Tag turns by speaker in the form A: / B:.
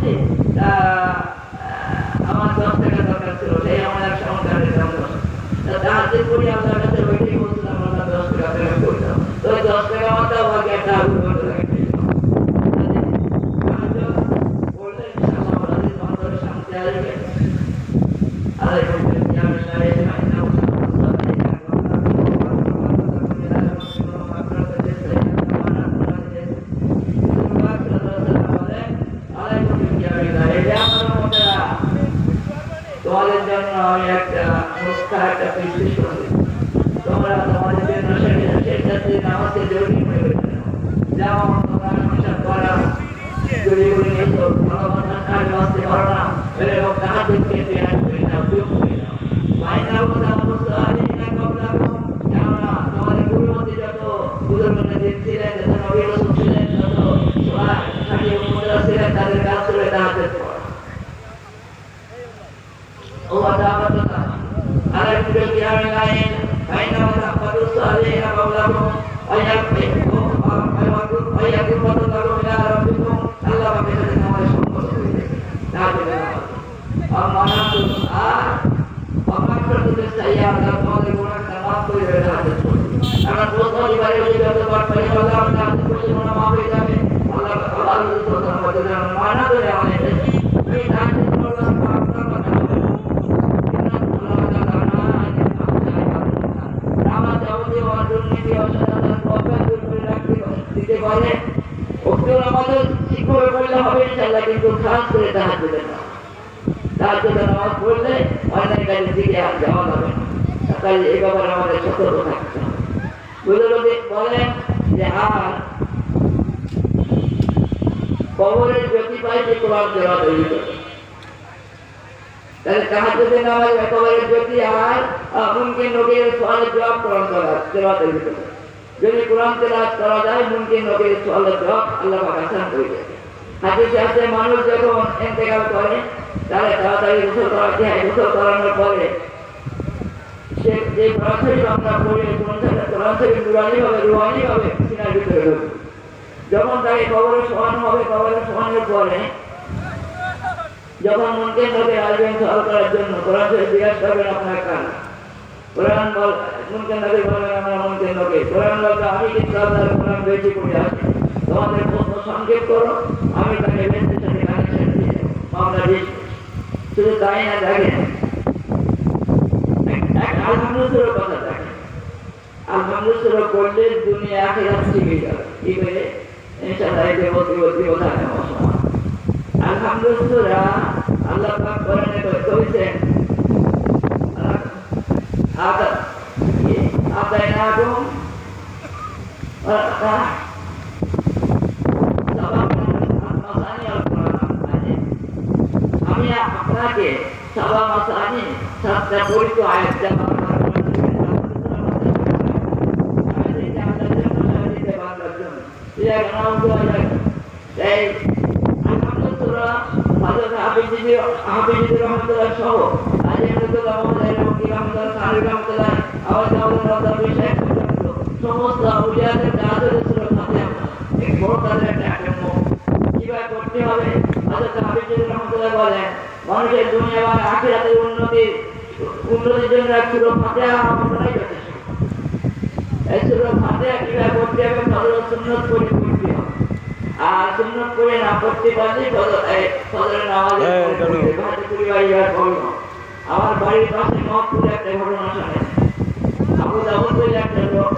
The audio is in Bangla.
A: বলছি আমার 10 টাকা দরকার ছিল, সেই আমার এক সংসার দিতাম 10 তাহাজ্জুদ করি আল্লাহর কাছে ওইটাই বলছিলাম আল্লাহ 10 টাকা পেমেন্ট করে দাও। তো 10 টাকা আমার দাও, বাকি একটা আলু করে লাগে বললে ইনশাআল্লাহ আমাদের অন্তরে শান্তি আসবে। আলাইকুম তোমাদের জন্য আমি একটা নুসখা, একটা পৃষ্টি শুনছি। তোমরা তোমাদের জন্য সেটাতে নামাজকে জরুরি মনে করতে নাও। যেমন তোমরা সংসার করা চুরি করে নিয়েছো, ভালো মানুষ কাজ বাঁচতে পারো না, এরকম তাহাজ্জুদকে পেয়ার করে নাও, যোগ করে নাও। মাইনা কথা অবস্থা আলী না কবলা কেননা তোমাদের পূর্ববর্তী যত বুজুর্গদের ছিলেন, যত নবী রাসূল ছিলেন, যত সাথী উম্মতরা ছিলেন, তাদের কাজ ছিল তাহাজ্জুদ পড়া। Allah ta'ala ala kulli qiyamil lail baina wa taqadu salihina qawlakum ayyakum ayyakum wa taqadu ila rabbikum Allah wa bihi namaz shumul ta'ala amanatu amanatu sayyar da তোমাদের গুনাহ নামাজ করে রাখতে আমরা প্রথম বারে ওই যতবার পড়ি আল্লাহ আমাদের প্রতি গুনাহ মাফ হয়ে যাবে। আল্লাহ আল্লাহ আমাদের মানা করে আমাদের এই দান করলাম আমাদের শিক্ষক বললে হবে ইনশাআল্লাহ, কিন্তু খাস করে তাহাজ্জুদের নামাজ পড়লে অনেক কাজের দিকে আর যাওয়া যাবে না। তাই এই ব্যাপারে আমাদের সতর্ক থাকতে হবে। বুজুর্গরা বলেন যে আর কবরের জ্যোতি পাইতে কোরআন তেলাওয়াত তৈরি করে, তাহলে তাহাজ্জুদের নামাজ কবরের জ্যোতি আর মুমকিন নবীর সওয়ালের জবাব কোরআন তেলাওয়াত তৈরি করে। যদি কোরআন তেলাওয়াত করা যায় মুমকিন নবীর সওয়ালের জবাব আল্লাহ পাক আসান করে দেয়। হাদিসে আছে মানুষ যখন ইন্তেকাল করে তাহলে তাড়াতাড়ি গোসল করা যায়, গোসল করানোর পরে সে যে কোরআন শরীফ আমরা পড়ে কোরআন শরীফ রুহানি ভাবে সিনার ভিতরে ঢুকবে। যখন তাকে কবরে শোয়ানো হবে, কবরে শোয়ানোর পরে যখন মুমকিন নবী আসবেন সওয়াল করার জন্য, কোরআন শরীফ জিজ্ঞাসা করবেন আপনার কার? কোরআন বল মুমকিন নবী বলবেন আমরা মুমকিন নবী। কোরআন বলবে আমি কিন্তু আল্লাহর কোরআন বেশি পড়ে আছি, তোমাদের প্রশ্ন সংক্ষেপ করো, আমি তাকে বেশির সাথে কানেকশন দিয়ে মামলা দিই। শুধু তাই না, দেখেন আলহামদুলিল্লাহর কথা দেখেন, আলহামদুলিল্লাহ করলে দুনিয়া আখিরাত শিখে যাবে। কি করে ইনশাআল্লাহ এই যে বলতে বোঝা নেওয়া সময় আলহামদুলিল্লাহ আল্লাহ পাক কোরআনে কইছেন আতাইনাকুম আমি আপনাকে সাবা মাসানি 7টা পরিচিত আয়াত দেব। সমস্ত আউলিয়াদের কাজের কিভাবে করতে হবে হযরত হাবিবুর রহমাতুল্লাহ বলেন, মানুষের দুনিয়া এবং আখিরাতের উন্নতির জন্য সূরা ফাতিহা আমলটাই যথেষ্ট। এই সূরা ফাতিহা কিভাবে করতে হবে ফজর সুন্নাত করে করতে হবে, আর সুন্নাত করে না করতে পারলে ফজরের নামাজ আমার বাড়ির পাশে মহকুরে একটা ঘটনা শোনে। আবু দাউদ বলে একটা লোক